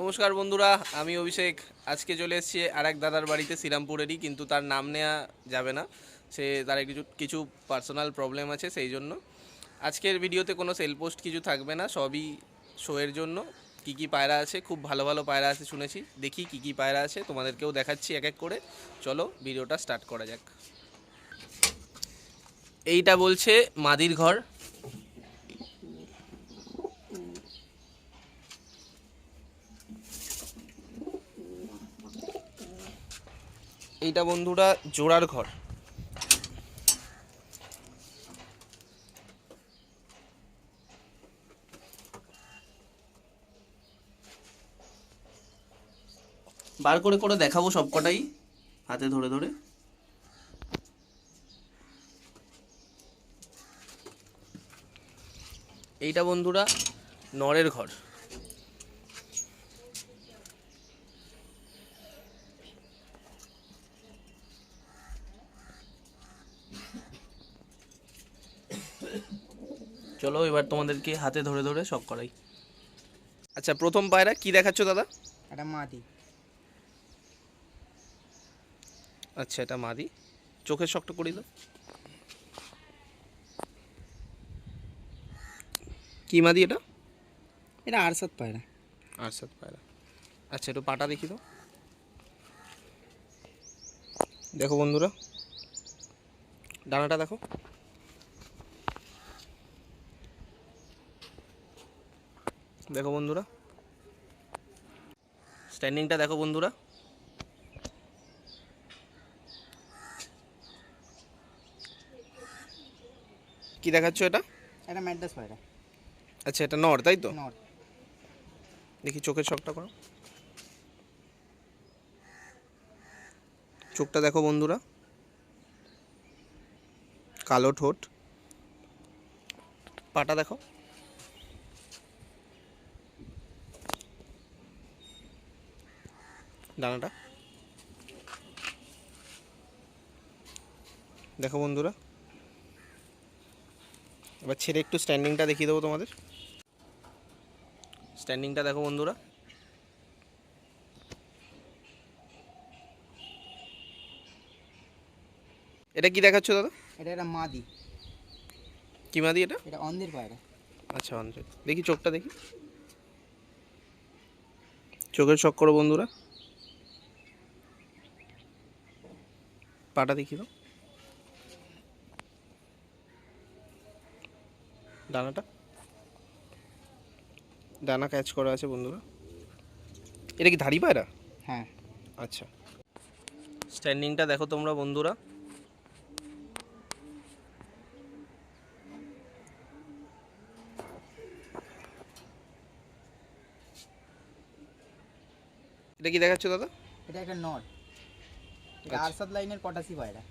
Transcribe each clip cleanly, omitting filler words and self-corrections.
নমস্কার বন্ধুরা, আমি অভিষেক। আজকে চলে এসেছি আরেক দাদার বাড়িতে, শ্রীরামপুরেরই, কিন্তু তার নাম নেওয়া যাবে না। তার কিছু কিছু পার্সোনাল প্রবলেম আছে, সেই জন্য আজকের ভিডিওতে কোনো সেল পোস্ট কিছু থাকবে না, সবই শোয়ের জন্য। কি কি পায়রা আছে, খুব ভালো ভালো পায়রা আছে শুনেছি, দেখি কি কি পায়রা আছে, তোমাদেরকেও দেখাচ্ছি এক এক করে। চলো ভিডিওটা স্টার্ট করা যাক। এইটা বলছে মাদির ঘর। এইটা বন্ধুরা জোড়ার ঘর। বার করে করে দেখাবো সবকটাই হাতে ধরে ধরে। এইটা বন্ধুরা নরের ঘর। চলো এবার তোমাদেরকে হাতে ধরে ধরে সব করাই। আচ্ছা, প্রথম পায়রা কি দেখাচ্ছ দাদা? এটা মাদি। আচ্ছা, এটা মাদি। চোখের শক্ত করি দাও। কি মাদি এটা? এটা আরসাদ পায়রা। আরসাদ পায়রা। আচ্ছা, একটু পাটা দেখি তো। দেখো বন্ধুরা, ডানাটা দেখো। দেখো বন্ধুরা, স্ট্যান্ডিংটা দেখো বন্ধুরা। কি দেখাচ্ছ এটা? এটা ম্যাড্রাস পায়রা। আচ্ছা, এটা নর তাই তো? নর। দেখি চোখের শকটা করো। চোখটা দেখো বন্ধুরা, কালো ঠোঁট। পাটা দেখো। ডানাটা দেখো বন্ধুরা। এবার ছেড়ে একটু স্ট্যান্ডিংটা দেখিয়ে দেবো তোমাদের। স্ট্যান্ডিংটা দেখো বন্ধুরা। এটা কি দেখাচ্ছ দাদা? এটা একটা মাদি। কি মাদি এটা? এটা অন্ধের পায়রা। আচ্ছা, অঞ্চল। দেখি চোখটা দেখি। চোখের শক করো বন্ধুরা। পাটা দেখি দাও। ডানাটা, ডানা ক্যাচ করা আছে বন্ধুরা। এটা কি ধাড়ি পায়রা? হ্যাঁ। আচ্ছা, স্ট্যান্ডিংটা দেখো তোমরা বন্ধুরা। এটা কি দেখাচ্ছ দাদা? এটা একটা নর। এটা আচ্ছা। আরসাদ লাইনের পটাশি পায়রা।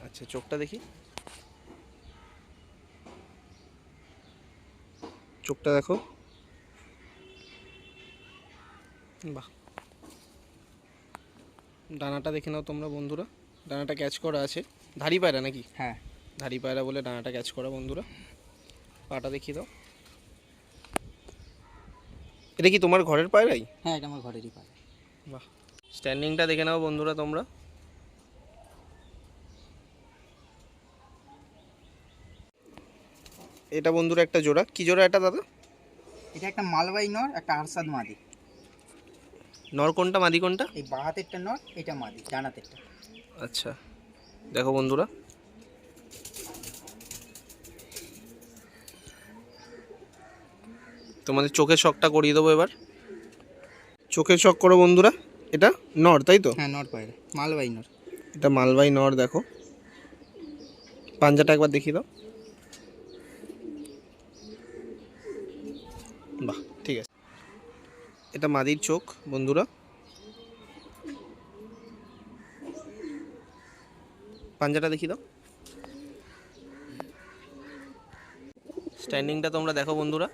আচ্ছা, চোখটা দেখি। চোখটা দেখো। বাহ। ডানাটা দেখে নাও তোমরা বন্ধুরা। ডানাটা ক্যাচ করা আছে। ধাড়ি পায়রা নাকি? হ্যাঁ। ধাড়ি পায়রা বলে ডানাটা ক্যাচ করা বন্ধুরা। পাটা দেখিয়ে দাও। এটা কি তোমার ঘরের পায়রাই? হ্যাঁ, এটা আমার ঘরেরই পায়রা। বাহ। স্ট্যান্ডিংটা দেখে নাও বন্ধুরা তোমরা। এটা বন্ধুরা একটা জোড়া। কি জোড়া এটা দাদা? এটা একটা মালবাই নর, একটা আরসাদ মাদি। নর কোনটা, মাদি কোনটা? এই বাহাতেরটা নর, এটা মাদি ডানাতেরটা। আচ্ছা, দেখো বন্ধুরা। তোমাদের চোখের শকটা করিয়ে দেবো এবার। চোখের শক করো বন্ধুরা। এটা নর তাই তো? হ্যাঁ, নর পায়রা, মালবাই নর। এটা মালবাই নর। দেখো পাঞ্জাটা একবার দেখিয়ে দাও। বাহ, ঠিক আছে। এটা মাদির চোখ বন্ধুরা। পাঞ্জাটা দেখিয়ে দাও। স্ট্যান্ডিংটা তোমরা দেখো বন্ধুরা।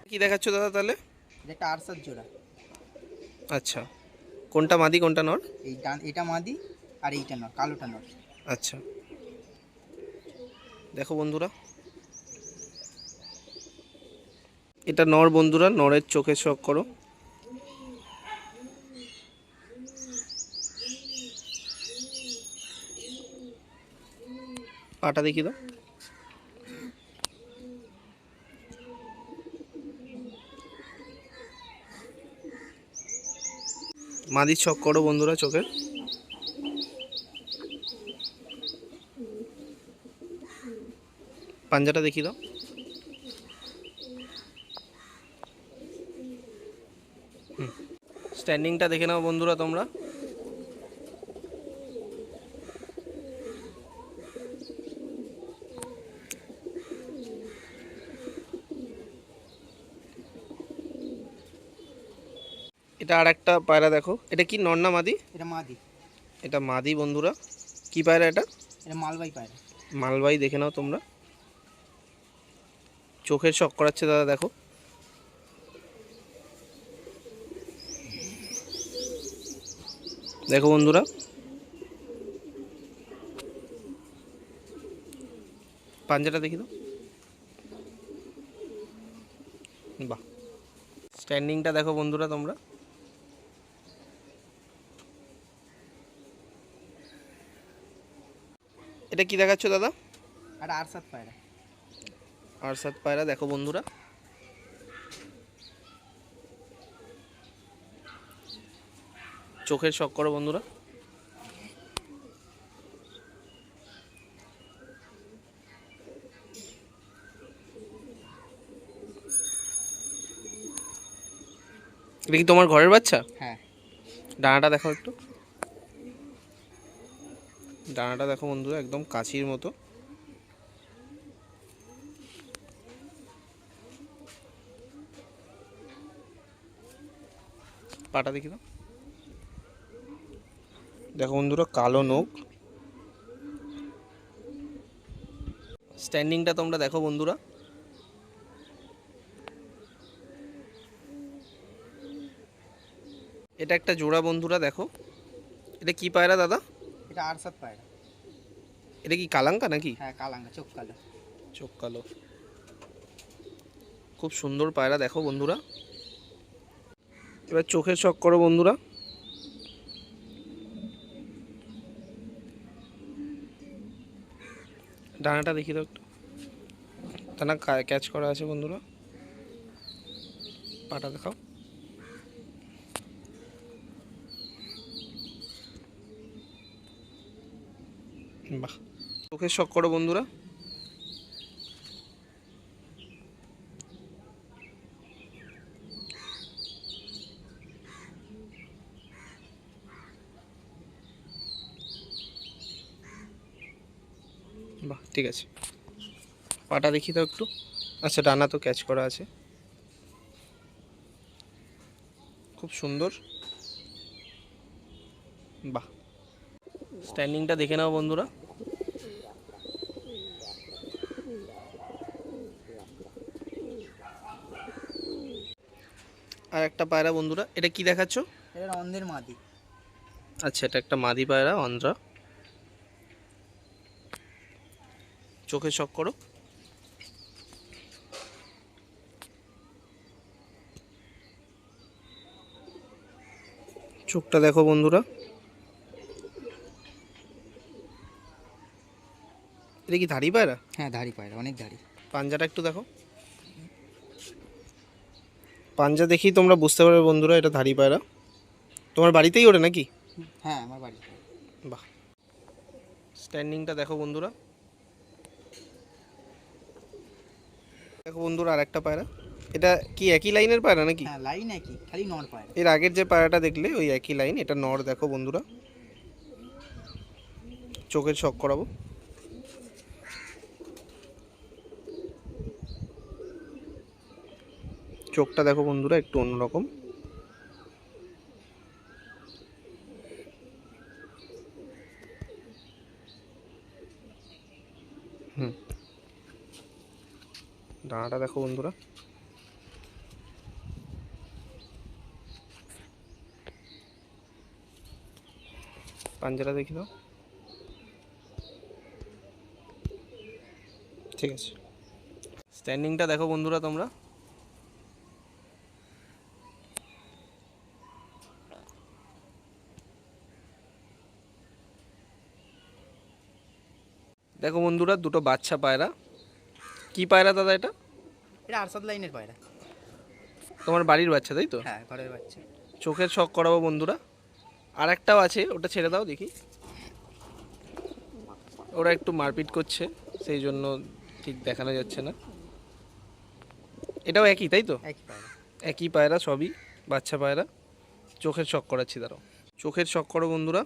কি দেখাচ্ছ দাদা তাহলে? এটা একটা আরসাদ জোড়া। আচ্ছা, কোনটা মাদি কোনটা নর? এটা মাদি আর এইটা নর, কালোটা নর। আচ্ছা, দেখো বন্ধুরা। এটা নর বন্ধুরা, নরের চোখের শখ করো। পাটা দেখি দাও। মাদির শখ করো বন্ধুরা চোখের। পাঞ্জাটা দেখি দাও। স্ট্যান্ডিংটা দেখে নাও বন্ধুরা তোমরা। এটা আর একটা পায়রা দেখো, এটা কি নর না মাদি? এটা মাদি। এটা মাদি বন্ধুরা। কি পায়রা এটা? এটা মালবাই পায়রা। মালবাই দেখে নাও তোমরা। চোখের শখ করাচ্ছে দাদা, দেখো। দেখো বন্ধুরা, পাঞ্জাটা দেখি দাও। বাহ, স্ট্যান্ডিংটা দেখো বন্ধুরা তোমরা। এটা কি দেখাচ্ছ দাদা? আর আরসাদ পায়রা। আরসাদ পায়রা দেখো বন্ধুরা। চোখের শখ করো বন্ধুরা। এটা কি তোমার ঘরের বাচ্চা? হ্যাঁ। ডানাটা দেখো একটু। ডানাটা দেখো বন্ধুরা, একদম কাঁচির মতো। পাটা দেখি দাও। দেখো বন্ধুরা, কালো নখ। স্ট্যান্ডিংটা তোমরা দেখো বন্ধুরা। এটা একটা জোড়া বন্ধুরা, দেখো। এটা কি পায়রা দাদা? এটা আরসাদ পায়রা। এটা কি কালাঙ্কা নাকি? হ্যাঁ, কালাঙ্গা, চোখ কালো। চোখ কালো। খুব সুন্দর পায়রা দেখো বন্ধুরা। এবার চোখের শখ করো বন্ধুরা। ডানাটা দেখি দাও একটু। ডানা ক্যাচ করা আছে বন্ধুরা। পাটা দেখাও। বাহ, চোখের শখ করো বন্ধুরা। বাহ, ঠিক আছে। পাটা দেখি দাও একটু। আচ্ছা, ডানা তো ক্যাচ করা আছে। খুব সুন্দর। বাহ, স্ট্যান্ডিংটা দেখে নাও বন্ধুরা। আর একটা পায়রা বন্ধুরা, এটা কি দেখাচ্ছ? এটা অন্ধের মাদি। আচ্ছা, এটা একটা মাদি পায়রা, অন্ধ্রা। চোখের শখ করো। চোখটা দেখো বন্ধুরা। এটা কি ধাড়ি পায়রা? হ্যাঁ, ধাড়ি পায়রা, অনেক ধাড়ি। পাঞ্জাটা একটু দেখো। পাঞ্জা দেখেই তোমরা বুঝতে পারবে বন্ধুরা, এটা ধাড়ি পায়রা। তোমার বাড়িতেই ওঠে নাকি? হ্যাঁ, আমার বাড়িতে। বাহ, স্ট্যান্ডিংটা দেখো বন্ধুরা। দেখো বন্ধুরা, আর একটা পায়রা। এটা কি একই লাইনের পায়রা নাকি? হ্যাঁ, লাইন একই, খালি নর পায়রা। এর আগের যে পায়রাটা দেখলে ওই একই লাইন, এটা নর দেখো বন্ধুরা। চোখের শখ করাবো। চোখটা দেখো বন্ধুরা, একটু অন্যরকম। হুম, ডানাটা দেখো বন্ধুরা। পাঞ্জাটা দেখি দাও। ঠিক আছে। স্ট্যান্ডিংটা দেখো বন্ধুরা তোমরা। দেখো বন্ধুরা, দুটো বাচ্চা পায়রা। কি পায়রা দাদা এটা? এটা আরসাদ লাইনের পায়রা। তোমার বাড়ির বাচ্চা তাই তো? হ্যাঁ, ঘরের বাচ্চা। চোখের শখ করাবো বন্ধুরা। আর একটাও আছে, ওটা ছেড়ে দাও দেখি। ওরা একটু মারপিট করছে, সেই জন্য ঠিক দেখানো যাচ্ছে না। এটাও একই তাই তো? একই পায়রা। একই পায়রা, সবই বাচ্চা পায়রা। চোখের শখ করাচ্ছি, দাঁড়াও। চোখের শখ করো বন্ধুরা।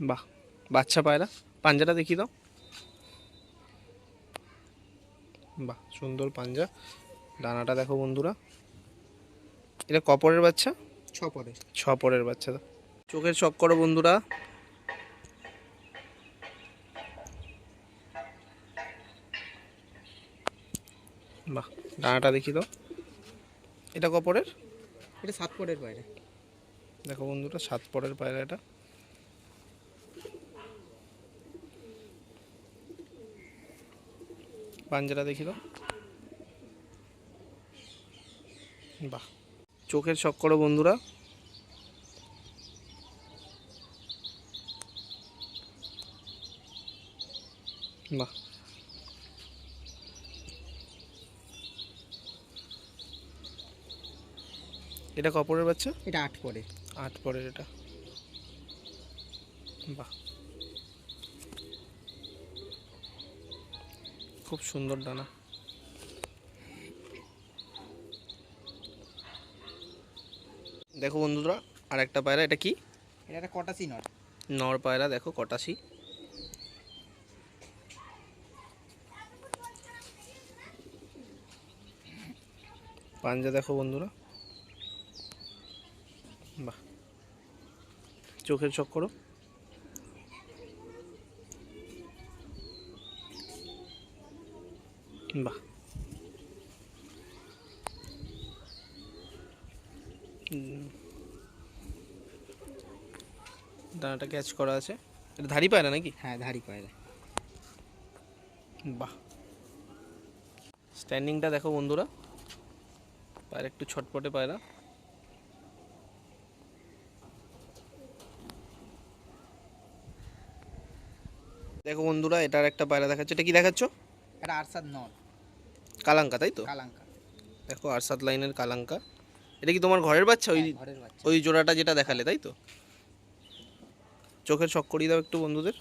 বাহ, বাচ্চা পায়রা। পাঞ্জাটা দেখিয়ে দাও। বাহ, সুন্দর পাঞ্জা। ডানাটা দেখো বন্ধুরা। এটা কপরের বাচ্চা? 6 পরের। 6 পরের বাচ্চা। চোখের শখ করো বন্ধুরা। বাহ, ডানাটা দেখিয়ে দাও। এটা কপরের? এটা 7 পরের পায়রা। দেখো বন্ধুরা, 7 পরের পায়রা এটা। পাঞ্জাটা দেখিয়ে দাও। বাহ, চোখের শখ করো বন্ধুরা। বাহ, এটা কপরের বাচ্চা? এটা 8 পরের। 8 পরের এটা। বাহ, খুব সুন্দর ডানা। দেখো বন্ধুরা, আর একটা পায়রা। এটা কি? এটা একটা কটাসি নর। নর পায়রা, দেখো কটাসি। পাঞ্জা দেখো বন্ধুরা। বাহ, চোখের শখ করো। বাহ, ডানাটা ক্যাচ করা আছে। এটা ধাড়ি পায়রা নাকি? হ্যাঁ, ধাড়ি পায়রা। বাহ, স্ট্যান্ডিংটা দেখো বন্ধুরা। পায়রা একটু ছটপটে পায়রা। দেখো বন্ধুরা, এটার একটা পায়রা দেখাচ্ছে। এটা কি দেখাচ্ছ? এটা আরসাদ নর। কালাঙ্কা তাই তো? কালাঙ্কা। দেখো, আরসাদ লাইনের কালাঙ্কা। এটা কি তোমার ঘরের বাচ্চা? ওই হ্যাঁ, ঘরের বাচ্চা। ওই জোড়াটা যেটা দেখালে তাই তো? চোখের শখ করিয়ে দাও একটু বন্ধুদের।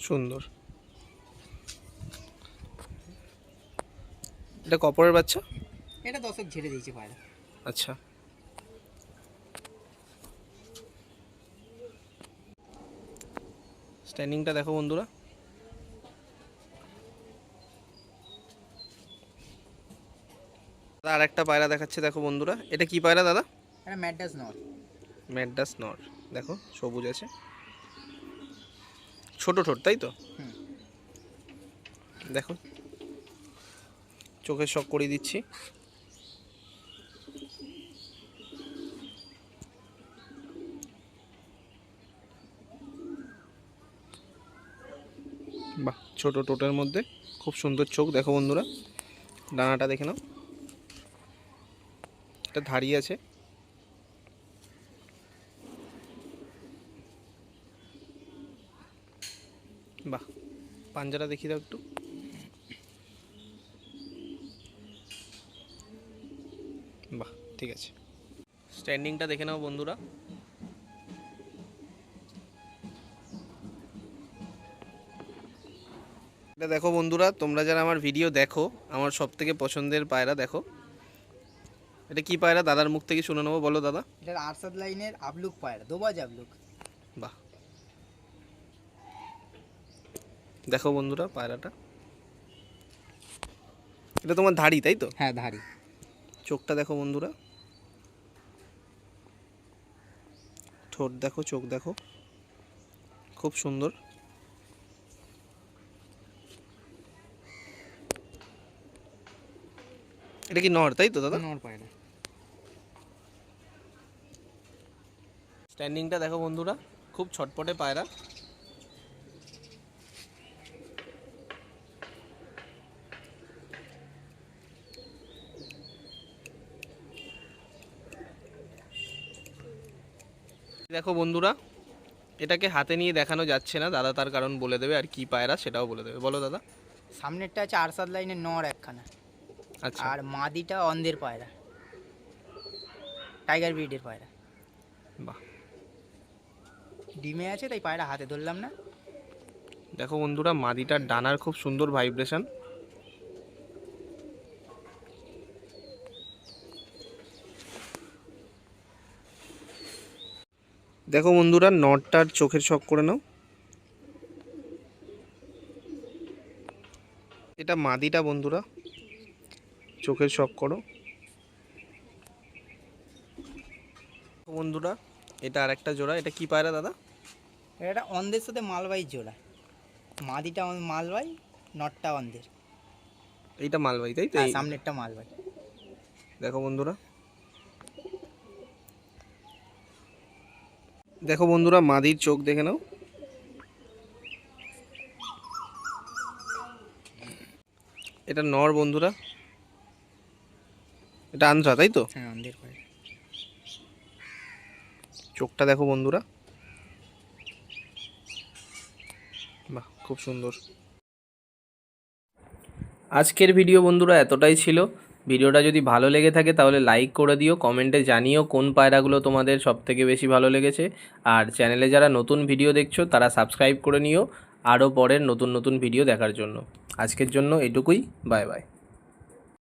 সুন্দর। এটা কপরের বাচ্চা? এটা 10 ঝেড়ে দিয়েছে পায়রা। আচ্ছা, স্ট্যান্ডিংটা দেখো বন্ধুরা। আর একটা পায়রা দেখাচ্ছে, দেখো বন্ধুরা। এটা কি পায়রা দাদা? এটা ম্যাড্রাস নর। ম্যাড্রাস নর। দেখো, সবুজ আছে, ছোট ঠোঁট তাই তো? হুম। দেখো, চোখের শখ করিয়ে দিচ্ছি। বাহ, ছোট ঠোঁটের মধ্যে খুব সুন্দর চোখ। দেখো বন্ধুরা, ডানাটা দেখে নাও। এটা ধাড়ি আছে। বাহ, পাঞ্জাটা দেখিয়ে দাও একটু। বাহ, ঠিক আছে। স্ট্যান্ডিংটা দেখে নাও বন্ধুরা। এটা দেখো বন্ধুরা, তোমরা যারা আমার ভিডিও দেখো, আমার সব থেকে পছন্দের পায়রা দেখো। এটা কি পায়রা দাদার মুখ থেকে শুনে নেবো, বলো দাদা। এটা আরসাদ লাইনের আবলুক পায়রা, দোবাজ আবলুক। বাহ, দেখো বন্ধুরা পায়রাটা। এটা তোমার ধাড়ি তাই তো? হ্যাঁ, ধাড়ি। চোখটা দেখো বন্ধুরা। ঠোঁট দেখো, চোখ দেখো, খুব সুন্দর। এটা কি নর তাই তো দাদা? নর পায়রা। স্ট্যান্ডিংটা দেখো বন্ধুরা, খুব ছটপটে পায়রা। দেখো বন্ধুরা, এটাকে হাতে নিয়ে দেখানো যাচ্ছে না, দাদা তার কারণ বলে দেবে, আর কি পায়রা সেটাও বলে দেবে। বলো দাদা। সামনেরটা আছে আরসাদ লাইনের নর একখানা, আচ্ছা, আর মাদিটা অন্ধের পায়রা, টাইগার ব্রিডের পায়রা। বাহ। ডিমে আছে তাই পায়রা হাতে ধরলাম না। দেখো বন্ধুরা, মাদিটার ডানার খুব সুন্দর ভাইব্রেশন। দেখো বন্ধুরা, নটটার চোখের শখ করে নাও। এটা মাদিটা বন্ধুরা, চোখের শখ করো বন্ধুরা। এটা আরেকটা জোড়া, এটা কি পায়রা দাদা? এটা অন্ধের সাথে মালবাই জোড়া, মাদিটা মালবাই, নটটা অন্ধের। এইটা মালবাহী তাই তো? হ্যাঁ, সামনেরটা মালবাই। দেখো বন্ধুরা, দেখো বন্ধুরা, মাদির চোখ দেখে নাও। এটা নর বন্ধুরা, এটা আন্ধ্রা তাই তো? হ্যাঁ, অন্ধের পায়রা। চোখটা দেখো বন্ধুরা, বাহ, খুব সুন্দর। আজকের ভিডিও বন্ধুরা এতটাই ছিল। ভিডিওটা যদি ভালো লেগে থাকে তাহলে লাইক করে দিও, কমেন্টে জানিও কোন পায়রাগুলো তোমাদের সবথেকে বেশি ভালো লেগেছে। আর চ্যানেলে যারা নতুন ভিডিও দেখছো তারা সাবস্ক্রাইব করে নিও আরও পরের নতুন নতুন ভিডিও দেখার জন্য। আজকের জন্য এটুকুই, বাই বাই।